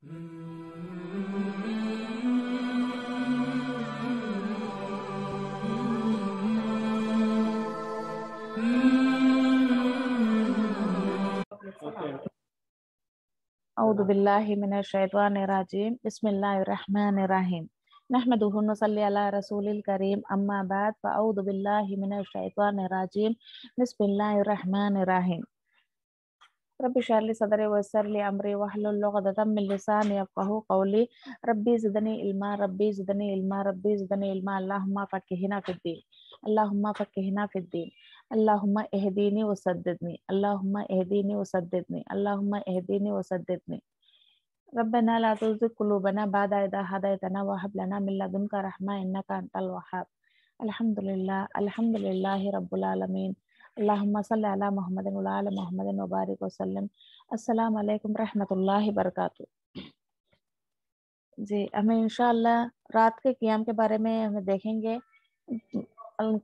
औदु बिल्लाहि मिनश शैतानिर रजीम बिस्मिल्लाहिर रहमानिर रहीम नहमदुहु व नसल्ली अला रसूलिल करीम अम्मा बाद फ़अऊदु बिल्लाहि मिनश शैतानिर रजीम बिस्मिल्लाहिर रहमानिर रहीम रब्बि इश्रह ली सदरी व यस्सिर ली अमरी वहलुल उक़दतम मिन लिसानी यफ़क़हू क़ौली रब्बी ज़िदनी इल्मा रब्बी ज़िदनी इल्मा रब्बी ज़िदनी इल्मा अल्लाहुम्मा फ़क़्क़िहना फ़िद्दीन अल्लाहुम्मा फ़क़्क़िहना फ़िद्दीन अल्लाहुम्मा इहदीनी व सद्दिदनी अल्लाहुम्मा इहदीनी व सद्दिदनी अल्लाहुम्मा इहदीनी व सद्दिदनी रब्बना ला तुज़िग़ क़ुलूबना बअदा इज़ हदैतना व हब लना मिन लदुनका रहमा इन्नका अंतल वह्हाब अल्हम्दुलिल्लाहि रब्बिल आलमीन अल्लाहुम्मा सल्लि अला मुहम्मदिन व अला आलि मुहम्मदिन व बारिक व सल्लिम। अस्सलामु अलैकुम रहमतुल्लाहि बरकातुहू। जी, हमें इंशाअल्लाह रात के क़ियाम के बारे में हमें देखेंगे।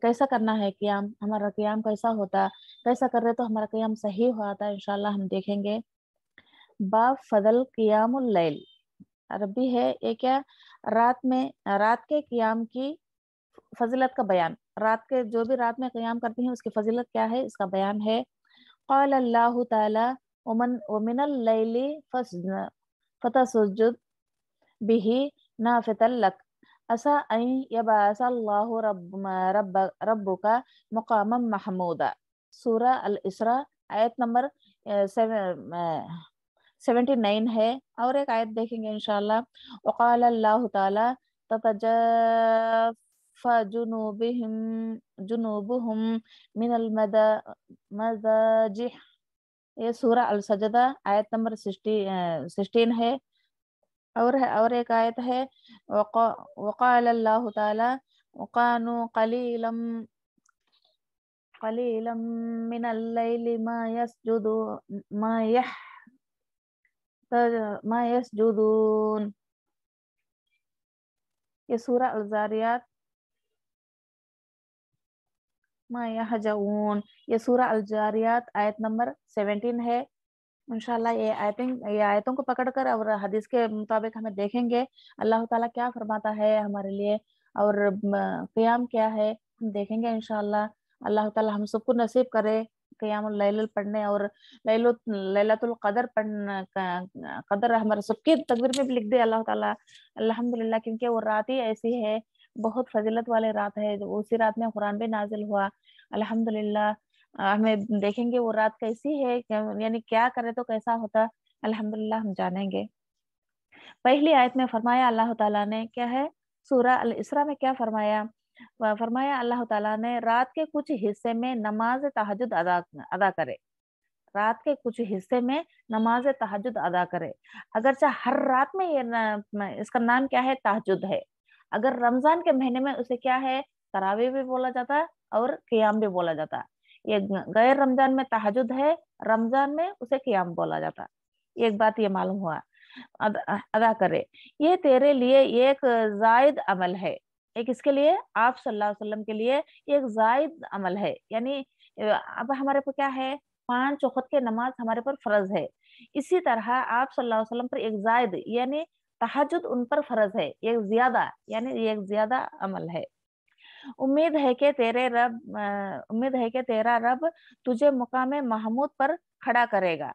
कैसा करना है क़ियाम, हमारा क़ियाम कैसा होता, कैसा कर रहे तो हमारा क़ियाम सही होता, इंशाअल्लाह हम देखेंगे। बाब फजल क़ियामुल लैल, अरबी है ये क्या, रात के क़ियाम की फजीलत का बयान। रात के जो भी रात में क़ियाम करती हैं उसकी फजीलत क्या है, इसका बयान है। क़ाल अल्लाहु तआला व मिनल लैली फतसजुद बिही नाफितल लक असा अन यबअसल्लाहु रब्बुका मक़ामम महमूदा। सूरा अल इसरा आयत नंबर 79 है। और एक आयत देखेंगे इंशाअल्लाह। वक़ाल अल्लाहु तआला ततजफ़ा जुनूबुहुम मिनल मज़ाजिह, ये सूरा अल सजदा आयत नंबर 16 है। और एक आयत है वक़ाल अल्लाहु तआला वकानु क़लीलन मिनल लैलि मा यस्जुदून, ये सूरा अल ज़ारियात मा यहजऊन, ये सूरा अल ज़ारियात आयत नंबर 17 है। इंशाअल्लाह ये आयतों को पकड़कर और हदीस के मुताबिक हमें देखेंगे अल्लाह ताला क्या फरमाता है हमारे लिए और क़ियाम क्या है, हम देखेंगे इंशाअल्लाह। अल्लाह ताला हम सबको नसीब करे क़ियामुल लैल पढ़ने और लैलतुल क़द्र पढ़ने का कदर हमारे सबकी तकदीर में भी लिख दे अल्लाह ताला, अल्हम्दुलिल्लाह। क्योंकि वो रात ही ऐसी है, बहुत फजीलत वाली रात है, उसी रात में कुरान भी नाजिल हुआ, अल्हम्दुलिल्लाह। हमें देखेंगे वो रात कैसी है, यानी क्या करे तो कैसा होता, अल्हम्दुलिल्लाह हम जानेंगे। पहली आयत में फरमाया अल्लाह ताला ने क्या है, सूरा अल इसरा में क्या फरमाया, फरमाया अल्लाह ताला ने रात के कुछ हिस्से में नमाज तहज्जुद अदा करे, रात के कुछ हिस्से में नमाज तहज्जुद अदा करे। अगरचे हर रात में इसका नाम क्या है, तहज्जुद है। अगर रमजान के महीने में उसे क्या है, तरावी भी बोला जाता है और क़ियाम भी बोला जाता है। ये गैर रमजान में तहज्जुद है, रमजान में उसे क़ियाम बोला जाता है। एक बात ये मालूम हुआ, अदा करे। ये तेरे लिए एक जायद अमल है, एक इसके लिए आप सल्लल्लाहु अलैहि वसल्लम के लिए एक जायद अमल है। यानी अब हमारे पर क्या है, 5 वक़्त की नमाज हमारे पर फर्ज है, इसी तरह आप सल्लल्लाहु अलैहि वसल्लम पर एक जायद यानी तहज्जुद उन पर फर्ज है, एक ज्यादा यानी एक ज्यादा अमल है। उम्मीद है कि तेरा रब तुझे मुकाम महमूद पर खड़ा करेगा।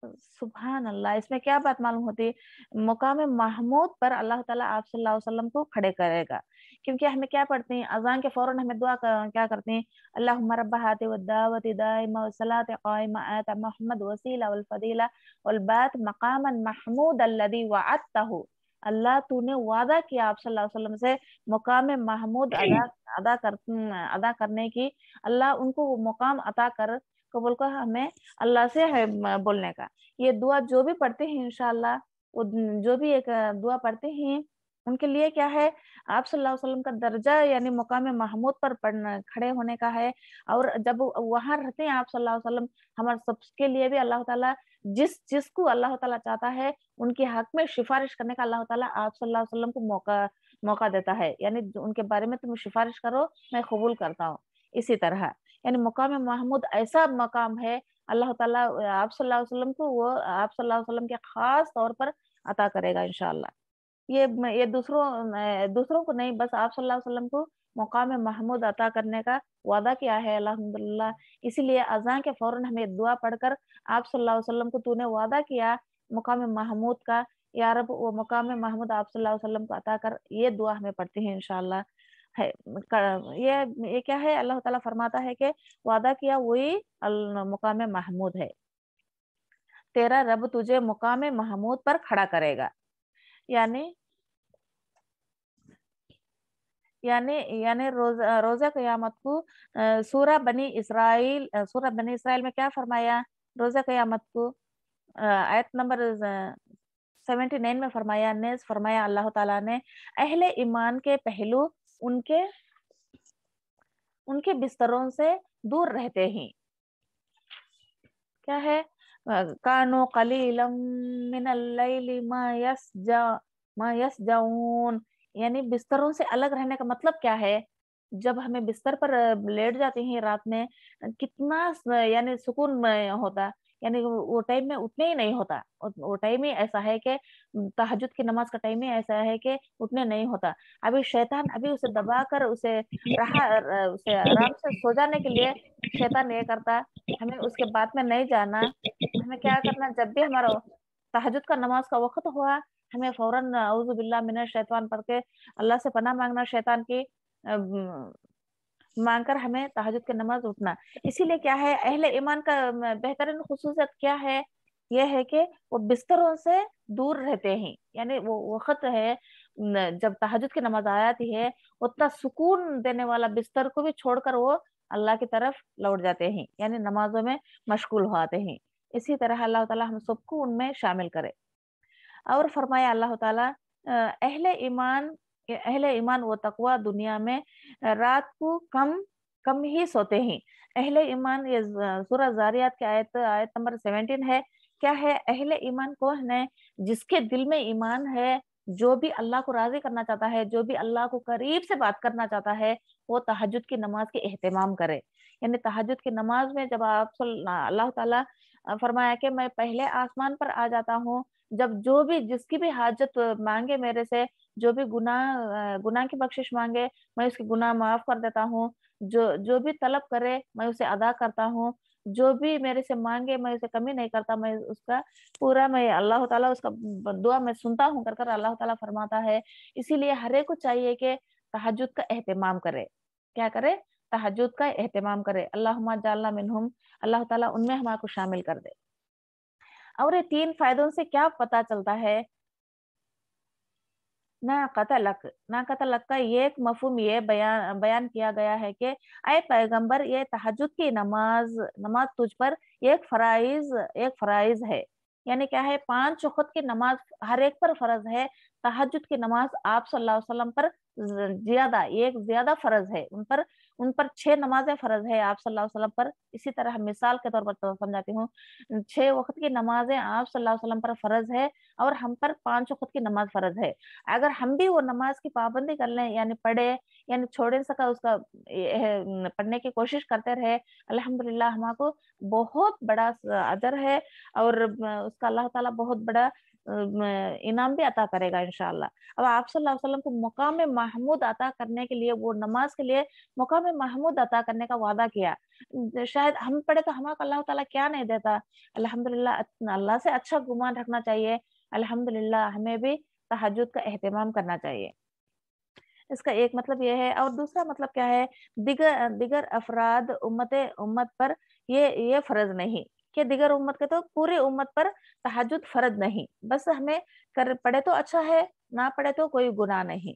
सुभान अल्लाह, इसमें क्या बात मालूम होती है, मुकाम महमूद पर अल्लाह ताला आप सल्लल्लाहु अलैहि वसल्लम को खड़े करेगा। क्योंकि हमें क्या पढ़ते हैं, अजान के फौरन हमें दुआ क्या करते हैं, अल्लाहुम्मा रब्बा हाति वद्दावति दाइमा वस्सलाति काइमा आत मुहम्मद वसीला वल फदीला वल बात मकामन महमूद अल्लज़ी वअदतहु। अल्लाह तूने वादा किया आप सल्लल्लाहु अलैहि वसल्लम से मुकाम महमूद अदा करने की, अल्लाह उनको वो मुकाम अता कर, कबूल कर हमें अल्लाह से है बोलने का। ये दुआ जो भी पढ़ते हैं इंशाअल्लाह, वो जो भी एक दुआ पढ़ते हैं उनके लिए क्या है, आप सल्लल्लाहु अलैहि वसल्लम का दर्जा यानी मुकाम महमूद पर खड़े होने का है। और जब वहां रहते हैं आप सल्लल्लाहु अलैहि वसल्लम, हमारे सबके लिए भी अल्लाह ताला जिसको अल्लाह ताला चाहता है उनके हक में सिफारिश करने का अल्लाह ताला आप सल्लल्लाहु अलैहि वसल्लम को मौका देता है। यानी उनके बारे में तुम सिफारिश करो, मैं कबूल करता हूँ। इसी तरह यानी मुकाम महमूद ऐसा मकाम है, अल्लाह ताला आप सल्लल्लाहु अलैहि वसल्लम को वो आप सल्लल्लाहु अलैहि वसल्लम के खास तौर पर अता करेगा इंशाअल्लाह। ये दूसरों को नहीं, बस आप सल्लल्लाहु अलैहि वसल्लम को मुकाम महमूद अता करने का वादा किया है अल्हम्दुलिल्लाह। इसीलिए अज़ान के फौरन हमें दुआ पढ़कर आप सल्लल्लाहु अलैहि वसल्लम को तूने वादा किया मुकाम महमूद का, या रब वो मुकाम महमूद आप सल्लल्लाहु अलैहि वसल्लम को अता कर, ये दुआ हमें पढ़ते हैं इंशाअल्लाह। है ये क्या है, अल्लाह ताला फरमाता है कि वादा किया वही मुकाम महमूद है, तेरा रब तुझे मुकाम महमूद पर खड़ा करेगा। यानी यानी यानी रोजा क़यामत को सूरह बनी इसराइल में क्या फरमाया, रोजा क़यामत को आयत नंबर 79 में फरमाया, नेज़ फरमाया अल्लाह ताला ने, अहले ईमान के पहलू उनके उनके बिस्तरों से दूर रहते हैं। क्या है, कानो कलीलम मिनल लैली मा यस्जऊन, यानी बिस्तरों से अलग रहने का मतलब क्या है, जब हमें बिस्तर पर लेट जाते हैं रात में, कितना यानी सुकून होता, यानी वो टाइम में उठने ही नहीं होता, वो टाइम ही ऐसा है कि तहज्जुद की नमाज का टाइम ही ऐसा है कि उठने नहीं होता। अभी शैतान अभी उसे दबाकर उसे आराम से सो जाने के लिए शैतान ये करता, हमें उसके बाद में नहीं जाना। हमें क्या करना, जब भी हमारा तहज्जुद का नमाज का वक्त हुआ, हमें फौरन औज़ु बिल्लाह मिनश शैतान पढ़ के अल्लाह से पनाह मांगना शैतान की, मांगकर हमें तहज्जुद की नमाज उठना। इसीलिए क्या है, अहले ईमान का बेहतरीन खुसूसियत क्या है, यह है कि वो बिस्तरों से दूर रहते हैं। यानी वो वक्त है जब तहज्जुद की नमाज आ जाती है, उतना सुकून देने वाला बिस्तर को भी छोड़कर वो अल्लाह की तरफ लौट जाते हैं, यानी नमाजों में मशगूल हो आते हैं। इसी तरह अल्लाह ताला हम सबको उनमें शामिल करे। और फरमाया अल्लाह ताला, अहले ईमान वो तकवा दुनिया में रात को कम कम ही सोते हैं। अहले ईमान, ये सूरह जारियात की आयत आयत नंबर 17 है। क्या है, अहले ईमान कौन है, जिसके दिल में ईमान है, जो भी अल्लाह को राजी करना चाहता है, जो भी अल्लाह को करीब से बात करना चाहता है, वो तहज्जुद की नमाज के एहतमाम करे। यानी तहज्जुद की नमाज में जब अल्लाह ताला फरमाया कि मैं पहले आसमान पर आ जाता हूँ, जब जो भी जिसकी भी हाजत मांगे मेरे से, जो भी गुनाह की बख्शिश मांगे, मैं उसके गुनाह माफ कर देता हूँ। जो जो भी तलब करे मैं उसे अदा करता हूँ। जो भी मेरे से मांगे मैं उसे कमी नहीं करता, मैं उसका पूरा, मैं अल्लाह ताला उसका दुआ मैं सुनता हूँ कर कर अल्लाह ताला फरमाता है। इसीलिए हर एक को चाहिए कि तहज्जुद का एहतमाम करे। क्या करे, तहज्जुद का एहतमाम करे। अल्लाहुम्मा जअलना मिनहुम, अल्लाह ताला उनमें हमारे को शामिल कर दे। और ये 3 फायदों से क्या पता चलता है, ना कतलक का ये एक मफहूम ये बयान किया गया है कि ऐ पैगंबर, ये तहज्जुद की नमाज नमाज तुझ पर एक फराइज है। यानी क्या है, 5 वक्त की नमाज हर एक पर फर्ज है। तहज्जुद की नमाज आप सल्लल्लाहु अलैहि वसल्लम पर ज्यादा फर्ज है। उन पर 6 नमाजें फर्ज है आप सल्लल्लाहु अलैहि वसल्लम पर। इसी तरह हम मिसाल के तौर पर तो समझाती हूँ, 6 वक्त की नमाजें आप सल्लल्लाहु अलैहि वसल्लम पर फर्ज है, और हम पर 5 वक्त की नमाज फर्ज है। अगर हम भी वो नमाज की पाबंदी कर लें, यानी पढ़े, यानी छोड़ नहीं सका उसका पढ़ने की कोशिश करते रहे, अल्हम्दुलिल्लाह हमको बहुत बड़ा अजर है, और उसका अल्लाह ताला बहुत बड़ा इनाम भी अता करेगा इंशाअल्लाह। अब आप सल्लल्लाहु अलैहि वसल्लम को मुकाम महमूद अता करने के लिए, वो नमाज के लिए मुकाम महमूद अता करने का वादा किया। शायद हम पढ़े तो हमको अल्लाह ताला क्या नहीं देता। अल्हम्दुलिल्लाह, अल्लाह से अच्छा गुमान रखना चाहिए। अल्हम्दुलिल्लाह, हमें भी तहज्जुद का एहतमाम करना चाहिए। इसका एक मतलब ये है, और दूसरा मतलब क्या है, दिगर दिगर अफराद उम्मत पर ये फर्ज नहीं, कि दिगर उम्मत के तो पूरे उम्मत पर तहज्जुद फर्ज नहीं, बस हमें कर पढ़े तो अच्छा है, ना पढ़े तो कोई गुनाह नहीं।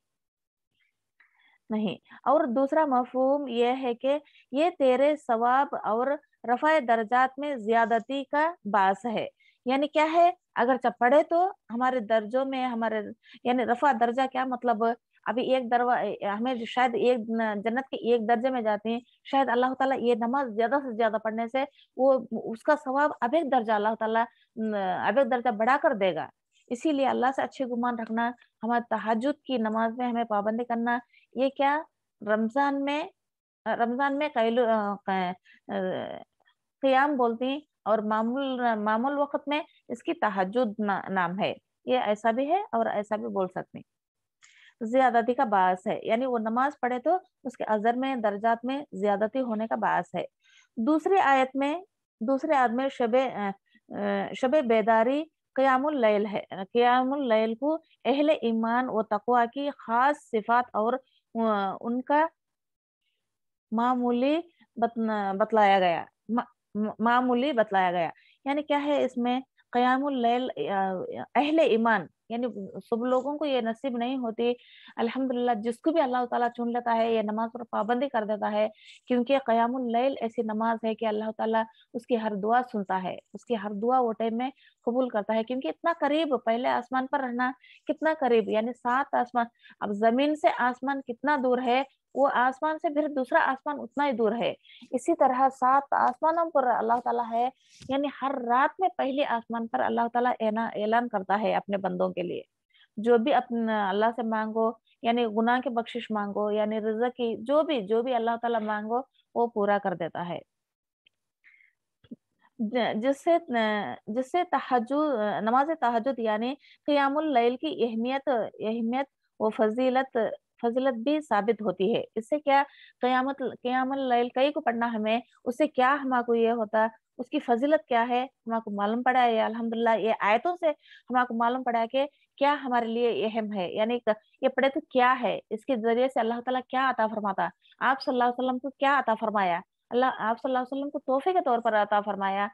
नहीं। और दूसरा मफहूम ये है कि ये तेरे सवाब और रफ़ाए दर्जात में ज़्यादती का बास है। यानी क्या है, अगर जब पढ़े तो हमारे दर्जों में हमारे, यानी रफ़ा दर्जा क्या मतलब, अभी एक दरवा हमें शायद एक जन्नत के एक दर्जे में जाते हैं, शायद अल्लाह ताला ये नमाज ज़्यादा से ज़्यादा पढ़ने से वो उसका सवाब अब एक दर्जा अल्लाह ताला अब एक दर्जा बढ़ा कर देगा। इसीलिए अल्लाह से अच्छे गुमान रखना, हमारे तहज्जुद की नमाज में हमें पाबंदी करना, ये क्या, रमजान में रमजान में क़याम बोलती हैं, اور معمول وقت میں اس کی تہجد نام ہے. یہ ایسا بھی ہے اور ایسا بھی بول سکتے ہیں. زیادتی کا باعث ہے، یعنی وہ نماز پڑھے تو اس کے اجر میں درجات میں زیادتی ہونے کا باعث ہے. دوسری آیت میں شب بیداری قیام اللیل ہے. قیام اللیل کو اہل ایمان و تقوی کی خاص صفات اور ان کا معمولی بتلایا گیا. یعنی کیا ہے اس میں قیام اللیل اہل ایمان، یعنی سب لوگوں کو یہ نصیب نہیں ہوتی. الحمدللہ جس کو بھی اللہ تعالیٰ چن لیتا ہے یہ نماز پر پابندی کر دیتا ہے، کیونکہ قیام اللیل ایسی نماز ہے کہ اللہ تعالیٰ اس کی ہر دعا سنتا ہے، اس کی ہر دعا وہ ٹائم میں قبول کرتا ہے. کیونکہ اتنا قریب، پہلے آسمان پر رہنا کتنا قریب، یعنی 7 آسمان. اب زمین سے آسمان کتنا دور ہے، وہ آسمان سے پھر دوسرا آسمان اتنا ہی دور ہے. اسی طرح 7 آسمانوں پر اللہ تعالیٰ ہے، یعنی ہر رات میں پہلی آسمان پر اللہ تعالیٰ اعلان کرتا ہے اپنے بندوں کے لیے، جو بھی اپنا اللہ سے مانگو، یعنی گناہ کی بخشش مانگو، یعنی رزق کی جو بھی اللہ تعالیٰ مانگو وہ پورا کر دیتا ہے. جس سے نماز تہجد یعنی قیام اللیل کی اہمیت و فضیلت بھی ثابت ہوتی ہے. اس سے کیا قیام اللیل کئی کو پڑھنا ہمیں، اس سے کیا ہمارے کو یہ ہوتا، اس کی فضیلت کیا ہے ہمارے کو معلوم پڑا ہے. الحمدللہ یہ آیتوں سے ہمارے کو معلوم پڑا ہے کہ کیا ہمارے لیے اہم ہے، یعنی یہ پڑھے تو کیا ہے، اس کے ذریعے سے اللہ تعالیٰ کیا عطا فرماتا. آپ صلی اللہ علیہ وسلم کو کیا عطا فرمایا، آپ صلی اللہ علیہ وسلم کو تحفے کے طور پر عطا فرمایا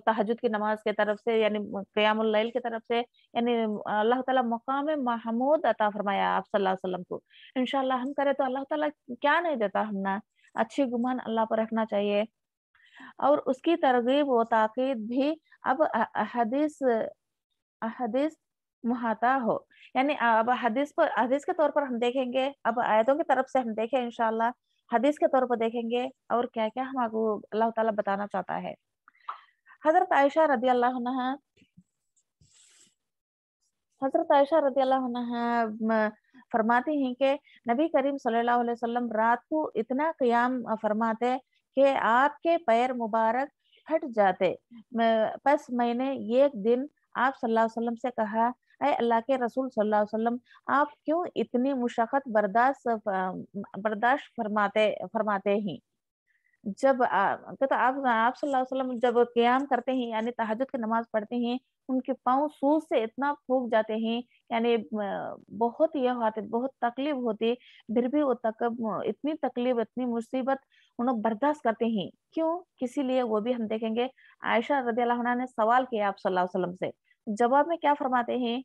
تہجد کی نماز کی طرف سے، یعنی قیام اللیل کی طرف سے، یعنی اللہ تعالیٰ مقام محمود عطا فرمایا آپ صلی اللہ علیہ وسلم کو. انشاءاللہ ہم کرے تو اللہ تعالیٰ کیا نہیں دیتا ہمنا. اچھی گمان اللہ پر رکھنا چاہیے اور اس کی ترغیب و تاکید بھی اب حدیث محاطہ ہو. یعنی اب حدیث کے طور پر ہم دیکھیں گے، اب آیتوں کی طرف سے ہم دیکھیں انشاءاللہ، حدیث کے طور پر دیکھیں گے اور کیا کیا ہم کو اللہ تعالیٰ بتانا چاہتا ہے. حضرت عائشہ رضی اللہ عنہ فرماتی ہیں کہ نبی کریم صلی اللہ علیہ وسلم رات کو اتنا قیام فرماتے کہ آپ کے پیر مبارک پھٹ جاتے. پس میں نے ایک دن آپ صلی اللہ علیہ وسلم سے کہا، اے اللہ کے رسول صلی اللہ علیہ وسلم، آپ کیوں اتنی مشقت برداشت فرماتے ہیں؟ جب آپ صلی اللہ علیہ وسلم جب قیام کرتے ہیں، یعنی تہجد کی نماز پڑھتے ہیں، ان کے پاؤں سوز سے اتنا پھوک جاتے ہیں، یعنی بہت بہت تکلیف ہوتی، پھر بھی وہ اتنی تکلیف، اتنی مصیبت انہوں برداشت کرتے ہیں. کیوں؟ کسی لیے وہ بھی ہم دیکھیں گے. عائشہ رضی اللہ عنہ نے سوال کیا آپ صلی اللہ علیہ وسلم سے، جواب میں کیا فرماتے ہیں؟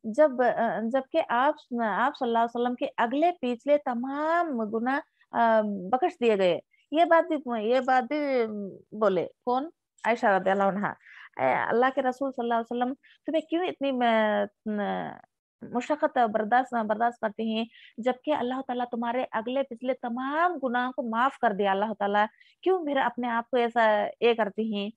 جبکہ آپ صلی اللہ علیہ وسلم کے اگلے پیچھلے تمام گناہ بخش دیے گئے. یہ بات بھی بولے کون؟ عائشہ رضی اللہ عنہ. اللہ کے رسول صلی اللہ علیہ وسلم تمہیں کیوں اتنی مشقت برداشت کرتے ہیں، جبکہ اللہ تعالیٰ تمہارے اگلے پچھلے تمام گناہوں کو معاف کر دیا. اللہ تعالیٰ کیوں پھر اپنے آپ کو ایسا کرتی ہیں؟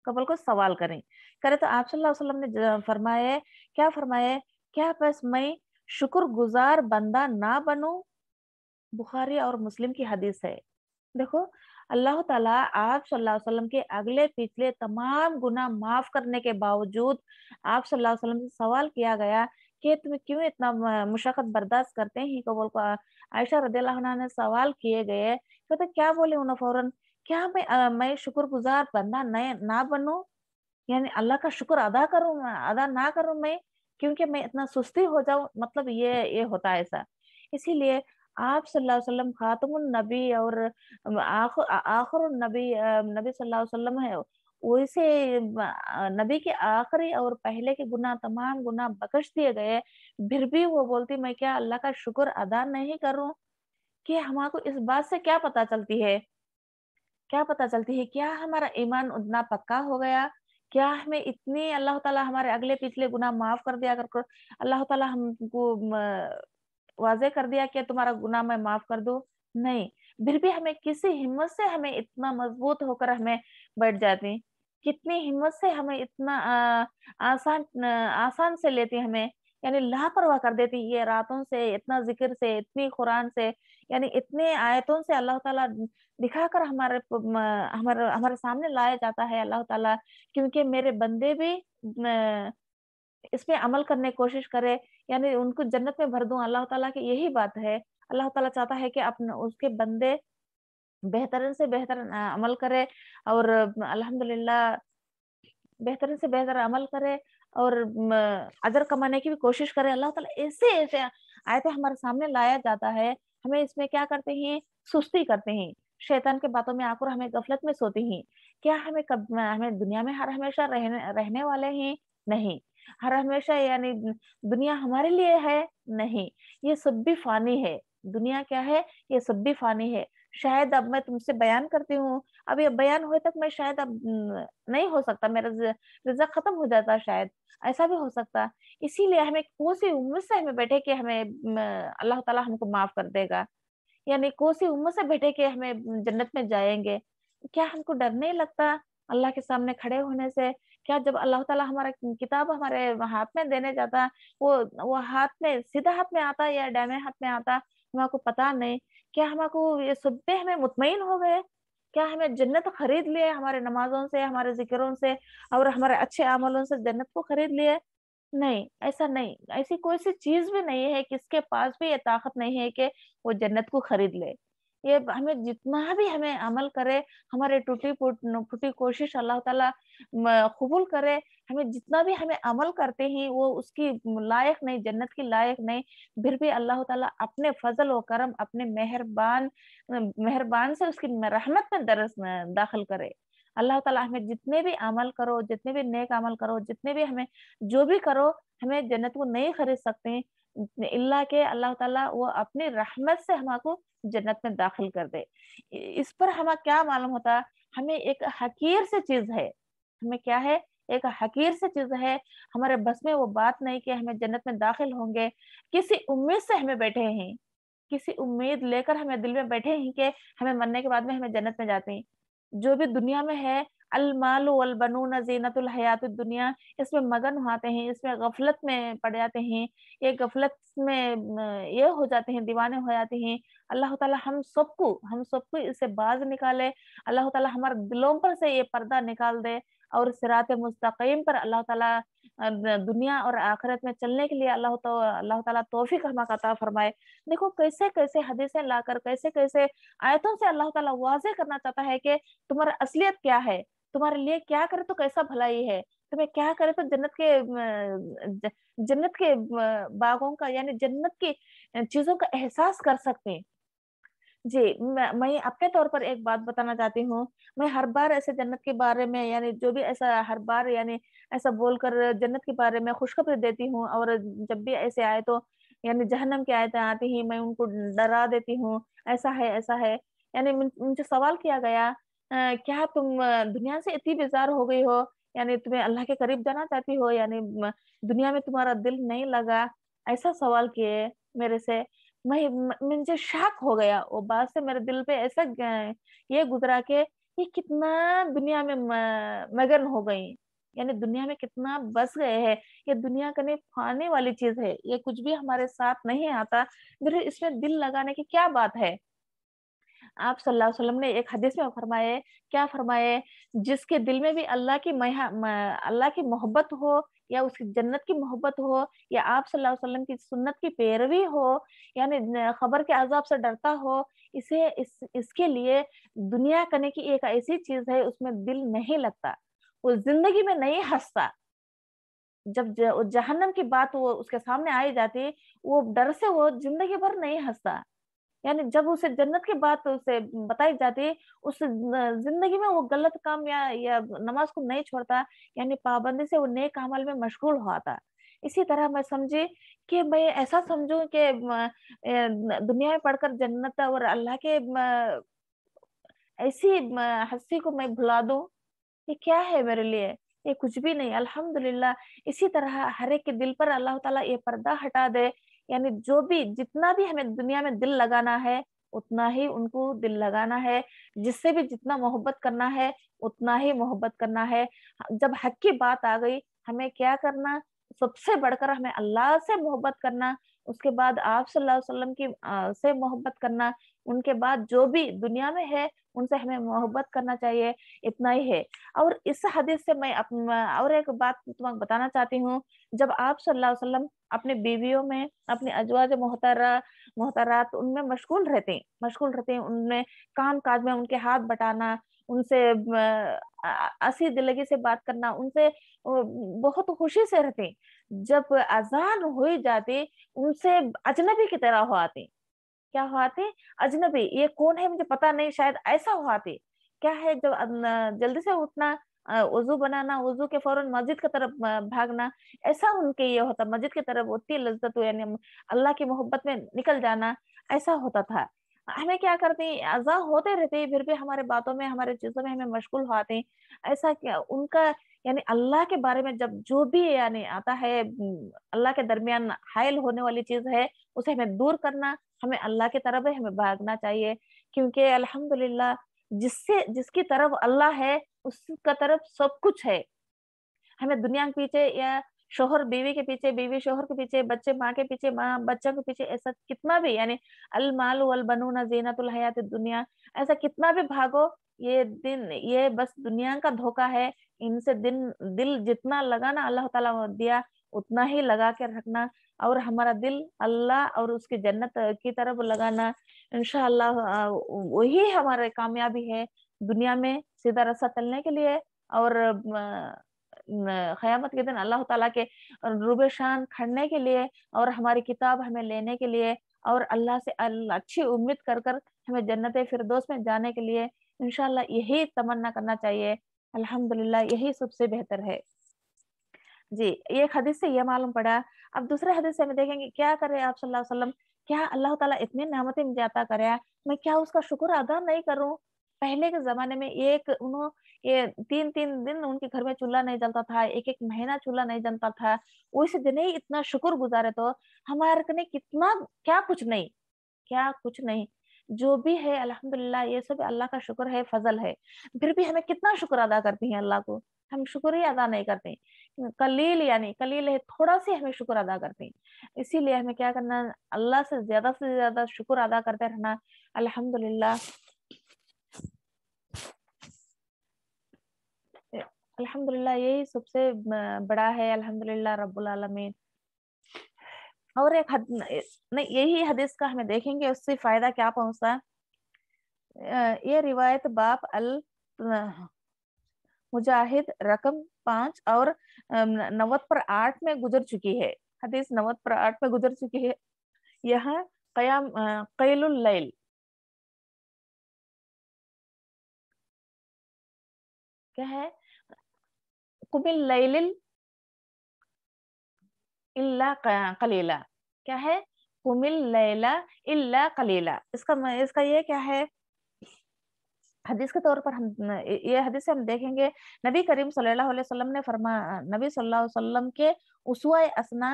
قبل کو سوال کرے تو آپ صلی اللہ علیہ وسلم نے فرمائے کیا بس میں شکر گزار بندہ نہ بنوں؟ بخاری اور مسلم کی حدیث ہے. دیکھو اللہ تعالیٰ آپ صلی اللہ علیہ وسلم کے اگلے پچھلے تمام گناہ معاف کرنے کے باوجود آپ صلی اللہ علیہ وسلم سے سوال کیا گیا کہ تم کیوں اتنا مشقت برداشت کرتے ہیں؟ قبول کو عائشہ رضی اللہ عنہ نے سوال کیے گئے تو کیا بولے انہوں فوراً، کیا میں شکر گزار بندہ نہ بنوں، یعنی اللہ کا شکر ادا نہ کروں میں، کیونکہ میں اتنا سستی ہو جاؤں، مطلب یہ ہوتا ہے ایسا. اسی لیے آپ صلی اللہ علیہ وسلم خاتم النبی اور آخر النبی نبی صلی اللہ علیہ وسلم ہے، ویسے نبی کے آخری اور پہلے کے گناہ تمام گناہ بخش دیے گئے، پھر بھی وہ بولتی میں کیا اللہ کا شکر ادا نہیں کروں؟ کہ ہمارے کو اس بات سے کیا پتہ چلتی ہے، کیا ہمارا ایمان اتنا پکا ہو گیا، کیا ہمیں اتنی اللہ تعالیٰ ہمارے اگلے پچھلے گناہ معاف کر دیا کر اللہ تعالیٰ ہم کو واضح کر دیا کہ تمہارا گناہ میں معاف کر دوں؟ نہیں، پھر بھی ہمیں کسی ہمت سے ہمیں اتنا مضبوط ہو کر ہمیں بیٹھ جاتے، کتنی ہمت سے ہمیں اتنا آسان سے لیتے ہمیں यानी लापरवाह कर देती है। ये रातों से, इतना जिक्र से, इतनी कुरान से, यानी इतने आयतों से अल्लाह ताला दिखाकर हमारे हमारे सामने लाया जाता है अल्लाह ताला, क्योंकि मेरे बंदे भी इसमें अमल करने की कोशिश करे, यानी उनको जन्नत में भर दूं। अल्लाह ताला की यही बात है। अल्लाह ताला चाहता है कि अपने उसके बंदे बेहतरीन से बेहतर अमल करे, और अल्हम्दुलिल्लाह बेहतरीन से बेहतर अमल करे, और अजर कमाने की भी कोशिश करे। अल्लाह ताला ऐसे ऐसे आयतें हमारे सामने लाया जाता है, हमें इसमें क्या करते हैं, सुस्ती करते हैं, शैतान के बातों में आकर हमें गफलत में सोते हैं। क्या हमें दुनिया में हर हमेशा रहने रहने वाले हैं? नहीं। हर हमेशा यानी दुनिया हमारे लिए है? नहीं। ये सब भी फानी है। दुनिया क्या है? ये सब भी फानी है। शायद अब मैं तुमसे बयान करती हूँ, अब ये बयान हुए तक मैं शायद अब नहीं हो सकता, मेरा रिज़्क़ खत्म हो जाता शायद, ऐसा भी हो सकता। इसीलिए हमें कौन सी उम्मीद से हमें बैठे कि हमें अल्लाह ताला हमको माफ कर देगा, यानी कौन सी उम्मीद से बैठे कि हमें जन्नत में जाएंगे। क्या हमको डर नहीं लगता अल्लाह के सामने खड़े होने से? क्या जब अल्लाह ताला हमारा किताब हमारे हाथ में देने जाता, वो हाथ में सीधा हाथ में आता या दाहिने हाथ में आता, हमको पता नहीं। क्या हमको ये सब पे हमें मुतमईन हो गए? क्या हमें जन्नत खरीद लिए हमारे नमाजों से, हमारे जिक्रों से, और हमारे अच्छे अमलों से जन्नत को खरीद लिए? नहीं, ऐसा नहीं। ऐसी कोई सी चीज भी नहीं है, किसके पास भी ये ताकत नहीं है कि वो जन्नत को खरीद ले। ये हमें जितना भी हमें अमल करे, हमारे टूटी कोशिश अल्लाह ताला कबूल करे। हमें जितना भी हमें अमल करते हैं वो उसकी लायक नहीं, जन्नत की लायक नहीं, फिर भी अल्लाह ताला अपने फजल व करम, अपने मेहरबान से उसकी रहमत में दरस दाखिल करे। अल्लाह ताला हमें जितने भी अमल करो, जितने भी नेक अमल करो, जितने भी हमें जो भी करो, हमें जन्नत को नहीं खरीद सकते हैं, इल्ला के अल्लाह ताला वो अपनी रहमत से हमको जन्नत में दाखिल कर दे। इस पर हमें क्या मालूम होता, हमें एक हकीर से चीज है, हमें क्या है, एक हकीर से चीज है, हमारे बस में वो बात नहीं कि हमें जन्नत में दाखिल होंगे। किसी उम्मीद से हमें बैठे हैं, किसी उम्मीद लेकर हमें दिल में बैठे हैं कि हमें मरने के बाद में हमें जन्नत में जाते हैं। जो भी दुनिया में है, अल मालु वल बनून ज़ीनतुल हयातुद दुनिया, इसमें मगन होते हैं, इसमें गफलत में पड़ जाते हैं, ये गफलत में ये हो जाते हैं, दीवाने हो जाते हैं। अल्लाह ताला हम सबको इससे बाज निकाले। अल्लाह ताला हमारे दिलों पर से ये पर्दा निकाल दे, और सिरात मुस्तकीम पर अल्लाह ताला दुनिया और आखिरत में चलने के लिए अल्लाह ताला तौफीक हमें अता फरमाए। देखो कैसे कैसे हदीसें लाकर, कैसे कैसे आयतों से अल्लाह ताला वाज़ेह करना चाहता है कि तुम्हारा असलियत क्या है, तुम्हारे लिए क्या करे तो कैसा भलाई है, तुम्हें क्या करे तो जन्नत के बागों का, यानी जन्नत की चीजों का एहसास कर सकते हैं। जी, मैं अपने तौर पर एक बात बताना चाहती हूँ। मैं हर बार ऐसे जन्नत के बारे में, यानी जो भी ऐसा हर बार यानी ऐसा बोलकर जन्नत के बारे में खुशखबरी देती हूँ, और जब भी ऐसे आए तो यानी जहन्नम की आयतें आती हैं, मैं उनको डरा देती हूँ, ऐसा है ऐसा है। यानी मुझे सवाल किया गया, क्या तुम दुनिया से इतनी बेजार हो गई हो, यानी तुम्हें अल्लाह के करीब जाना चाहती हो, यानी दुनिया में तुम्हारा दिल नहीं लगा? ऐसा सवाल किए मेरे से। मुझे शॉक हो गया वो बात से, मेरे दिल पे ऐसा ये गुजरा के ये कितना दुनिया में मगन हो गई, यानी दुनिया में कितना बस गए हैं। ये दुनिया कभी फाने वाली चीज है, ये कुछ भी हमारे साथ नहीं आता, फिर इसमें दिल लगाने की क्या बात है। आप सल्लल्लाहु अलैहि वसल्लम ने एक हदीस में फरमाए, क्या फरमाए, जिसके दिल में भी अल्लाह की मोहब्बत हो, या उसकी जन्नत की मोहब्बत हो, या आप सल्लल्लाहु अलैहि वसल्लम की सुन्नत की पैरवी हो, यानी खबर के अजाब से डरता हो, इसके लिए दुनिया करने की एक ऐसी चीज है, उसमें दिल नहीं लगता, वो जिंदगी में नहीं हंसता। जब जहन्नम की बात वो उसके सामने आई जाती, वो डर से वो जिंदगी भर नहीं हंसता। यानी जब उसे जन्नत की बात उसे बताई जाती, उस जिंदगी में वो गलत काम या नमाज को नहीं छोड़ता, यानी पाबंदी से वो नेक अमल में मशगूल हुआ था। इसी तरह मैं समझी कि मैं ऐसा समझूं कि दुनिया में पढ़कर जन्नत और अल्लाह के ऐसी हस्ती को मैं भुला दूं, ये क्या है मेरे लिए? ये कुछ भी नहीं, अल्हम्दुलिल्लाह। इसी तरह हर एक के दिल पर अल्लाह ताला ये पर्दा हटा दे, यानी जो भी जितना भी हमें दुनिया में दिल लगाना है, उतना ही उनको दिल लगाना है, जिससे भी जितना मोहब्बत करना है, उतना ही मोहब्बत करना है। जब हक की बात आ गई, हमें क्या करना, सबसे बढ़कर हमें अल्लाह से मोहब्बत करना, उसके बाद आप सल्लल्लाहु अलैहि वसल्लम की से मोहब्बत करना, उनके बाद जो भी दुनिया में है उनसे हमें मोहब्बत करना चाहिए, इतना ही है। और इस हदीस से मैं और एक बात तुम्हें बताना चाहती हूँ। जब आप सल्लल्लाहु अलैहि वसल्लम अपने बीवियों में, अपने अजवाज मोहतरात उनमें मशगूल रहते हैं, उनमें काम काज में उनके हाथ बटाना, उनसे असी दिलगी से बात करना, उनसे बहुत खुशी से रहते। जब अजान हुई जाती उनसे अजनबी की तरह हो आती। क्या हो आती? अजनबी, ये कौन है मुझे पता नहीं, शायद ऐसा हो आती। क्या है, जब जल्दी से उठना, वजू बनाना, वजू के फौरन मस्जिद की तरफ भागना, ऐसा उनके ये होता। मस्जिद की तरफ उतनी लज्जत, यानी अल्लाह की मोहब्बत में निकल जाना, ऐसा होता था। हमें क्या करते हैं, अज़ा होते रहते हैं, फिर भी हमारे बातों में, हमारे चीजों में हमें मशगूल हो आते हैं। ऐसा क्या उनका, यानी अल्लाह के बारे में जब जो भी यानी आता है, अल्लाह के दरमियान हायल होने वाली चीज है, उसे हमें दूर करना, हमें अल्लाह की तरफ ही हमें भागना चाहिए। क्योंकि अल्हम्दुलिल्लाह, जिसकी तरफ अल्लाह है उसका तरफ सब कुछ है। हमें दुनिया के पीछे, या शोहर बीवी के पीछे, बीवी शोहर के पीछे, बच्चे माँ के पीछे, माँ बच्चों के पीछे, ऐसा कितना भी, यानी अल माल वल बनूना ज़ीनतुल हयातिद दुनिया, ऐसा कितना भी भागो, ये बस दुनिया का धोखा है। इनसे दिल जितना लगाना अल्लाह ताला दिया, उतना ही लगा के रखना, और हमारा दिल अल्लाह और उसकी जन्नत की तरफ लगाना। इंशाअल्लाह वही हमारे कामयाबी है दुनिया में सीधा रास्ता चलने के लिए, और क़यामत के दिन अल्लाह ताला के रूबे शान खड़ने के लिए, और हमारी किताब हमें लेने के लिए, और अल्लाह से अच्छी उम्मीद कर कर हमें जन्नत फिरदौस में जाने के लिए इंशाअल्लाह यही तमन्ना करना चाहिए। अल्हम्दुलिल्लाह, यही सबसे बेहतर है। जी, ये एक हदीस से ये मालूम पड़ा। अब दूसरे हदीस से हम देखेंगे, क्या करे आप सल्लल्लाहु अलैहि वसल्लम, क्या अल्लाह ताला इतनी नेमतें मुझे अता करे, मैं क्या उसका शुक्र अदा नहीं करूं? पहले के जमाने में ये 3-3 दिन उनके घर में चूल्हा नहीं जलता था, 1-1 महीना चूल्हा नहीं जलता था। उस दिन ही इतना शुक्र गुजारे, तो हमारे कने कितना, क्या कुछ नहीं, जो भी है अल्हम्दुलिल्लाह, ये सब अल्लाह का शुक्र है, फजल है। फिर भी हमें कितना शुक्र अदा करते हैं अल्लाह को, हम शुक्र ही अदा नहीं करते। कलील, यानी कलील है, थोड़ा सी हमें शुक्र अदा करते हैं। इसीलिए हमें क्या करना, अल्लाह से ज्यादा शुक्र अदा करते रहना। अल्हम्दुलिल्लाह, अल्हम्दुलिल्लाह, यही सबसे बड़ा है। अल्हम्दुलिल्लाह रब्बुल आलमीन। और एक नहीं, यही हदीस का हमें देखेंगे उससे फायदा क्या पहुंचता है। ये रिवायत बाप अल मुजाहिद रकम 5 और 90 पर 8 में गुजर चुकी है। हदीस 90 पर 8 में गुजर चुकी है। यहाँ क़ैलुल लैल, क्या है, कुमिल लैलिल इल्ला कलीला, क्या है, कुमिल लैला इल्ला कलीला। इसका ये क्या है, हदीस के तौर पर हम ये हदीस से हम देखेंगे, नबी करीम सल्लल्लाहु अलैहि वसल्लम ने नबी सल्लल्लाहु अलैहि वसल्लम के उसवा असना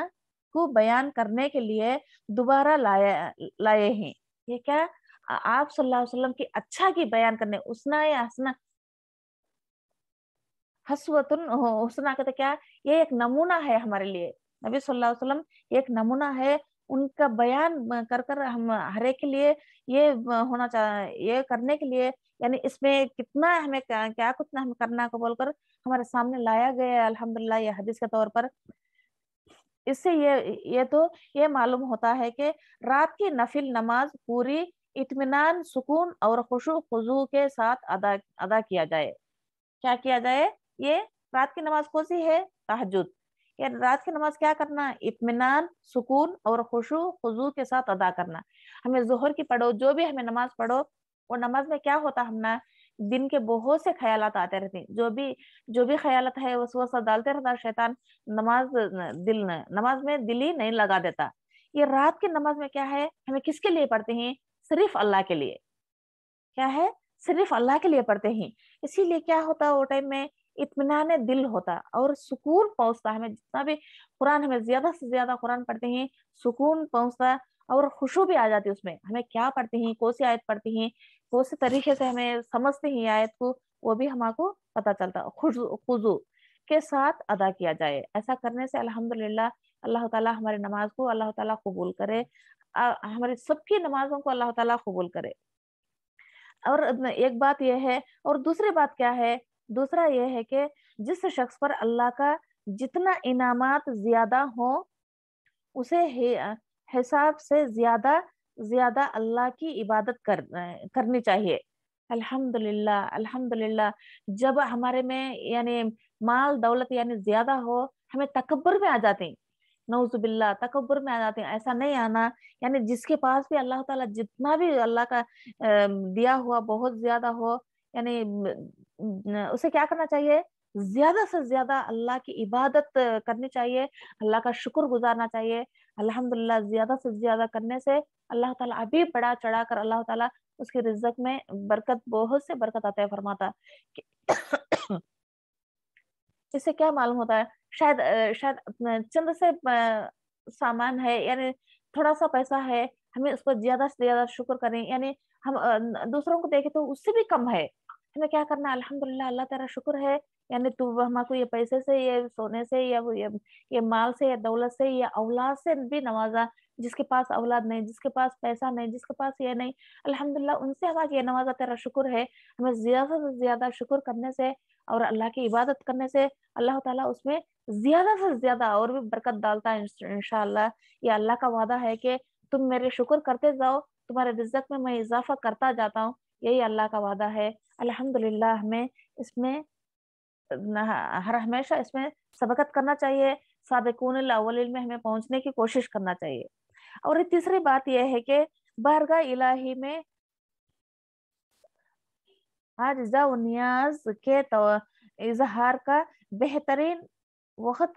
को बयान करने के लिए दोबारा लाए हैं। ये क्या, आप सल्लल्लाहु अलैहि वसल्लम की अच्छा की बयान करने, उसना या हसना, हसवतुन हुस्ना कहते क्या, ये एक नमूना है हमारे लिए। नबी सल्लल्लाहु अलैहि वसल्लम एक नमूना है, उनका बयान कर कर हम हर एक के लिए ये होना चाहिए, ये करने के लिए, यानी इसमें कितना हमें क्या कुछ ना हमें करना को बोलकर हमारे सामने लाया गया है। अल्हम्दुलिल्लाह, ये हदीस के तौर पर इससे ये मालूम होता है कि रात की नफिल नमाज पूरी इत्मीनान, सुकून और खुशू खुजू के साथ अदा किया जाए। क्या किया जाए, ये रात की नमाज कौन सी है, तहज्जुद। ये रात की नमाज क्या करना, इत्मीनान, सुकून और खुशू खुजू के साथ अदा करना। हमें जोहर की पढ़ो, जो भी हमें नमाज पढ़ो, वो नमाज में क्या होता है, हमने दिन के बहुत से ख्यालात आते रहते हैं, जो भी ख्यालात है वसवसा डालते रहता है शैतान। नमाज में दिल ही नहीं लगा देता। ये रात की नमाज में क्या है, हमें किसके लिए पढ़ते हैं, सिर्फ अल्लाह के लिए। क्या है, सिर्फ अल्लाह के लिए पढ़ते हैं। इसीलिए क्या होता है, वो टाइम में इत्मीनान दिल होता और सुकून पहुंचता। हमें जितना भी कुरान, हमें ज्यादा से ज्यादा कुरान पढ़ते हैं, सुकून पहुंचता और खुशू भी आ जाती है उसमें। हमें क्या पढ़ते हैं, कौन सी आयत पढ़ते हैं, कौन से तरीके से हमें समझते हैं आयत को, वो भी हमको पता चलता। खुजू, के साथ अदा किया जाए। ऐसा करने से अल्हम्दुलिल्लाह अल्लाह ताला हमारी नमाज को अल्लाह ताला कबूल करे, हमारी सबकी नमाजों को अल्लाह ताला कबूल करे। और एक बात यह है, और दूसरी बात क्या है, दूसरा यह है कि जिस शख्स पर अल्लाह का जितना इनामात ज्यादा हो, उसे हिसाब से ज्यादा ज्यादा अल्लाह की इबादत करनी चाहिए। अल्हम्दुलिल्लाह अल्हम्दुलिल्लाह। जब हमारे में यानी माल दौलत यानी ज्यादा हो, हमें तकब्बुर में आ जाते हैं, नऊजुबिल्लाह, तकब्बुर में आ जाते हैं। ऐसा नहीं आना, यानी जिसके पास भी अल्लाह ताला जितना भी अल्लाह का दिया हुआ बहुत ज्यादा हो, यानी उसे क्या करना चाहिए, ज्यादा से ज्यादा अल्लाह की इबादत करनी चाहिए, अल्लाह का शुक्र गुजारना चाहिए। अल्हम्दुलिल्लाह ज्यादा से ज्यादा करने से अल्लाह ताला अभी बढ़ा चढ़ा कर अल्लाह ताला उसके रिज़्क़ में बरकत, बहुत से बरकत अता फरमाता कि इससे क्या मालूम होता है, शायद चंद से सामान है, यानी थोड़ा सा पैसा है, हमें उस पर ज्यादा से ज्यादा शुक्र करें, यानी हम दूसरों को देखें तो उससे भी कम है, हमें क्या करना है, अल्हम्दुलिल्लाह अल्लाह तेरा शुक्र है, यानी तू हमको ये पैसे से, ये सोने से, या ये माल से, या दौलत से, या औलाद से भी नवाजा। जिसके पास औलाद नहीं, जिसके पास पैसा नहीं, जिसके पास ये नहीं, अल्हम्दुलिल्लाह उनसे हमारा ये नवाजा, तेरा शुक्र है। हमें ज्यादा से ज्यादा शुक्र करने से और अल्लाह की इबादत करने से अल्लाह ताला उसमें ज्यादा से ज्यादा और भी बरकत डालता है इंशाअल्लाह। ये अल्लाह का वादा है कि तुम मेरे शुक्र करते जाओ, तुम्हारे रिज़्क़ में मैं इजाफा करता जाता हूँ, यही अल्लाह का वादा है। अल्हम्दुलिल्लाह हमें इसमें हर हमेशा इसमें सबकत करना चाहिए, साबिकून अव्वलीन में हमें पहुंचने की कोशिश करना चाहिए। और तीसरी बात यह है कि बारगाह इलाही में आजिज़ा व नियाज के इजहार का बेहतरीन वक्त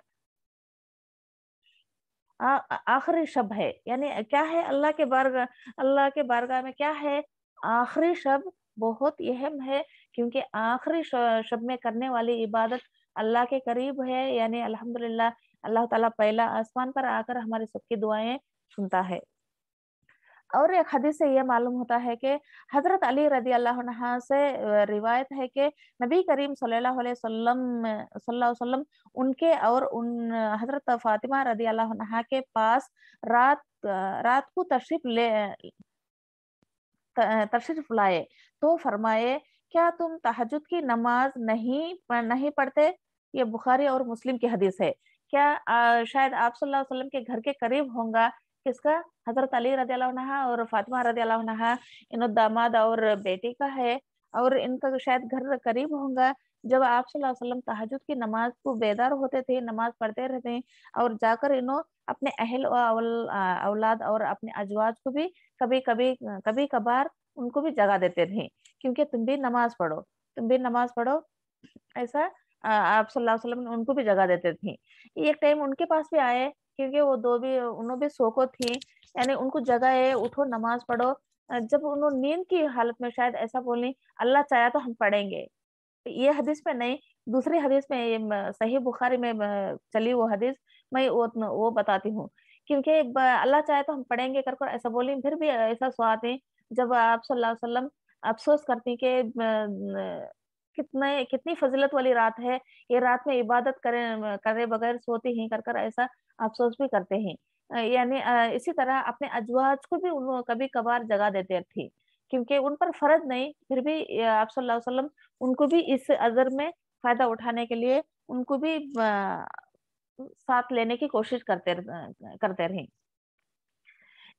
आखिरी शब है। यानी क्या है, अल्लाह के बारगाह में क्या है, आखिरी शब बहुत अहम है, क्योंकि आखिरी शब में करने वाली इबादत अल्लाह के करीब है। यानी अल्हम्दुलिल्लाह अल्लाह ताला पहला आसमान पर आकर हमारी सबकी दुआएं सुनता है। और एक हदीस से ये मालूम होता है कि हजरत अली रदी अल्लाह अन्हा से रिवायत है कि नबी करीम सल्लल्लाहु अलैहि वसल्लम उनके और उन हजरत फातिमा रदी अल्लाह अन्हा के पास रात को तशरीफ लाए, तो फरमाए, क्या तुम तहज्जुद की नमाज नहीं पढ़ते? ये बुखारी और मुस्लिम की हदीस है। क्या शायद आप सल्लल्लाहु अलैहि वसल्लम के घर के करीब होगा, किसका, हजरत अली रज़ी अल्लाह अन्हा और फातिमा रज़ी अल्लाह अन्हा, इन दामाद और बेटी का है, और इनका शायद घर करीब होगा। जब आप सल्लल्लाहु अलैहि वसल्लम तहज्जुद की नमाज को बेदार होते थे, नमाज पढ़ते रहते, और जाकर इन्हों अपने अहल औलाद और अपने अजवाज को भी कभी कभार उनको भी जगा देते थे, क्योंकि तुम भी नमाज पढ़ो, तुम भी नमाज पढ़ो, ऐसा आप सल्लल्लाहु अलैहि वसल्लम उनको भी जगा देते थे। एक टाइम उनके पास भी आए, क्योंकि वो उन्हों भी सोको थी, यानी उनको जगाए, उठो नमाज पढ़ो। जब उन्होंने नींद की हालत में शायद ऐसा बोली, अल्लाह चाहे तो हम पढ़ेंगे। ये हदीस में नहीं, दूसरी हदीस में, ये सही बुखारी में चली वो हदीस, मैं वो बताती हूँ, क्योंकि अल्लाह चाहे तो हम पढ़ेंगे कर ऐसा बोली, फिर भी ऐसा स्वाद, जब आप सल्लल्लाहु अलैहि वसल्लम अफसोस करती कि कितनी फजीलत वाली रात है, ये रात में इबादत करे बगैर सोते ही कर ऐसा अफसोस भी करते हैं। यानी इसी तरह अपने अजवाज को भी उन कभी कभार जगा देते थे, क्योंकि उन पर फर्ज नहीं, फिर भी आप सल्लल्लाहु अलैहि वसल्लम उनको भी इस अजर में फायदा उठाने के लिए उनको भी साथ लेने की कोशिश करते रहे।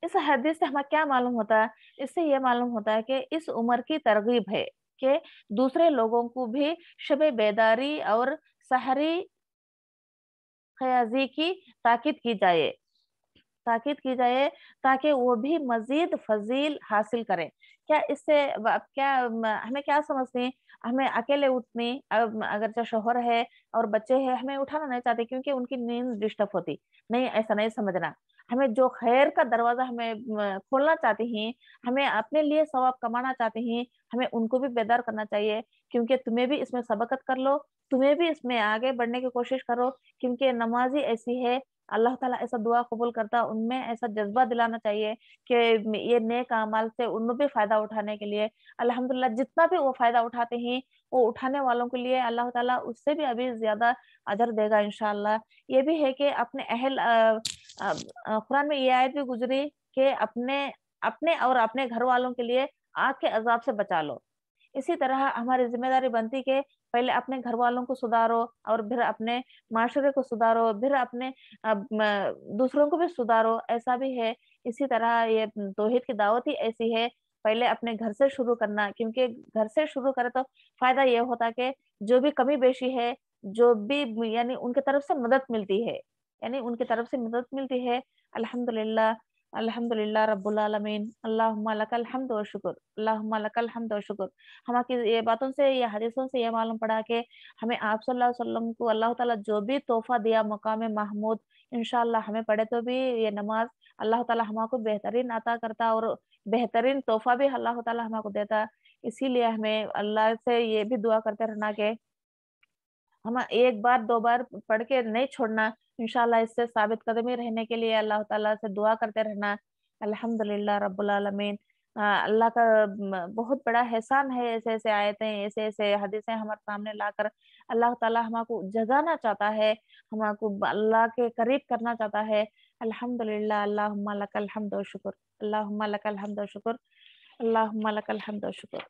इस हदीस से हमें क्या मालूम होता है, इससे ये मालूम होता है कि इस उम्र की तरगीब है कि दूसरे लोगों को भी शब बेदारी और सहरी ख्याजी की ताकीद की जाए, ताकि वो भी मजीद फजील हासिल करें। क्या इससे क्या हमें क्या समझते हैं, हमें अकेले उठने, अगर जो शोहर है और बच्चे हैं, हमें उठाना नहीं चाहते क्योंकि उनकी नींद डिस्टर्ब होती, नहीं, ऐसा नहीं समझना। हमें जो खैर का दरवाजा हमें खोलना चाहते हैं, हमें अपने लिए सवाब कमाना चाहते हैं, हमें उनको भी बेदार करना चाहिए, क्योंकि तुम्हें भी इसमें सबकत कर लो, तुम्हें भी इसमें आगे बढ़ने की कोशिश करो, क्योंकि नमाजी ऐसी है, अल्लाह ताला ऐसा दुआ कबूल करता, उनमें ऐसा जज्बा दिलाना चाहिए कि ये नेक अमाल से उनमें भी फायदा उठाने के लिए, अल्हम्दुलिल्लाह जितना भी वो फायदा उठाते हैं वो उठाने वालों के लिए अल्लाह ताला उससे भी अभी ज़्यादा अजर देगा इंशाअल्लाह। ये भी है कि अपने कुरान में ये आयत भी गुज़री कि अपने अपने और अपने घर वालों के लिए आग के अज़ाब से बचा लो। इसी तरह हमारी ज़िम्मेदारी बनती कि पहले अपने घर वालों को सुधारो और फिर अपने माशरे को सुधारो, फिर अपने दूसरों को भी सुधारो, ऐसा भी है। इसी तरह ये तौहीद की दावत ही ऐसी है, पहले अपने घर से शुरू करना, क्योंकि घर से शुरू करें तो फ़ायदा ये होता है कि जो भी कमी-पेशी है, जो भी यानी उनकी तरफ से मदद मिलती है, यानी उनकी तरफ से मदद मिलती है। अल्हम्दुलिल्लाह, अल्हम्दुलिल्लाह रब्बुल आलमीन, अल्लाहुम्मा लकल हम्द व शुक्र, अल्लाहुम्मा लकल हम्द व शुक्र। हमारी ये बातों से, ये हदीसों से ये मालूम पड़ा कि हमें आप सल्लल्लाहु अलैहि वसल्लम को अल्लाह ताला जो भी तोहफ़ा दिया मकाम महमूद, इंशाअल्लाह हमें पढ़े तो भी ये नमाज़ अल्लाह ताला हमको बेहतरीन अता करता और बेहतरीन तोहफ़ा भी अल्लाह ताला हमको देता। इसीलिए हमें अल्लाह से ये भी दुआ करते रहना कि हम एक बार, 2 बार पढ़ के नहीं छोड़ना, इंशाअल्लाह इससे साबित कदमी रहने के लिए अल्लाह ताला से दुआ करते रहना। अल्हम्दुलिल्लाह रब्बुल आलमीन। अल्लाह का बहुत बड़ा एहसान है, ऐसे-ऐसे आयतें, ऐसे-ऐसे हदीसें हमारे सामने लाकर अल्लाह ताला हमको जगाना चाहता है, हमको अल्लाह के करीब करना चाहता है। अल्हम्दुलिल्लाह, अल्लाहुम्मा लकल हम्द व शुक्र, अल्लाहुम्मा लकल हम्द व शुक्र, अल्लाहुम्मा लकल हम्द व शुक्र।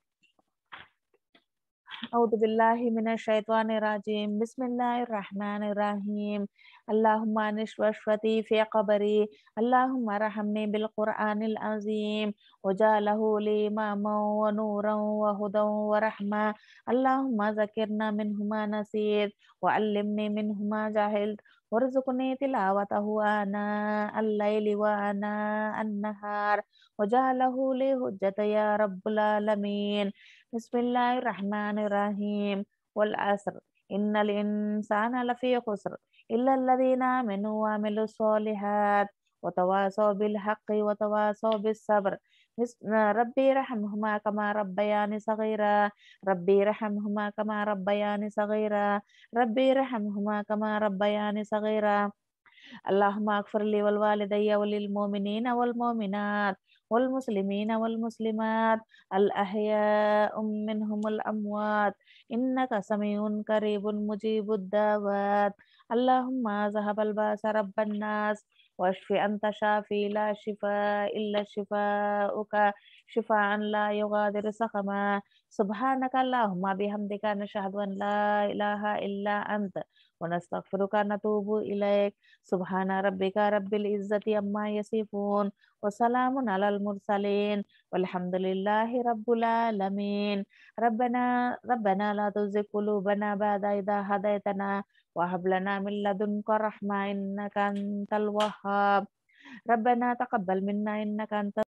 औदु बिल्लाहि मिनश शैतानिर रजीम बिस्मिल्लाहिर रहमानिर रहीम अल्लाहुम्मा निश्वशवती फ़ी क़ब्री अल्लाहुम्मा रहमनी बिल क़ुरआनिल अज़ीम वजअलहु ली इमामन व नूरन व हुदन व रहमा अल्लाहुम्मा ज़किरना मिन्हुमा नसीत व अल्लिमनी मिन्हुमा जाहिल्त वरज़ुक़नी तिलावतहु आना अल-लैलि व आना अन-नहार वजअलहु ली हुज्जतन या रब्बुल आलमीन। बिस्मिल्लाहिर्रहमानिर्रहीम वल अस्र इन्नल इंसाना लफी खुस्र इल्ला अल्लज़ीना आमनु व अमिलुस सोलिहात व तवासौ बिल हक़्क़ि व तवासौ बिस सब्र रब्बी रहमहुमा कमा रब्बयानी सगीरा रब्बी रहमहुमा कमा रब्बयानी सगीरा रब्बी रहमहुमा कमा रब्बयानी सगीरा अल्लाहुम्मा अग़फ़िर ली वल वालिदैया वलिल मोमिनीना वल मोमिनात वल मुस्लिमीना वल मुस्लिमात अल अहयाउ मिनहुमुल अमवात इन्नका समीउन करीबुन मुजीबुद दावत अल्लाहुम्मा ज़हबल बासा रब्बन नास वashfi anta shafi la shifa illa shifauka shifaan la yughadiru saqama subhanaka allahumma bihamdika nashhadu an la ilaha illa anta wa nastaghfiruka natubu ilaik subhana rabbika rabbil izzati amma yasifun wa salamun alal mursalin walhamdulillahi rabbil alamin rabbana la tuzigh qulubana ba'da idh hadaytana وهب لنا من لدنك رحمة إنك أنت الوهاب ربنا تقبل منا إنك أنت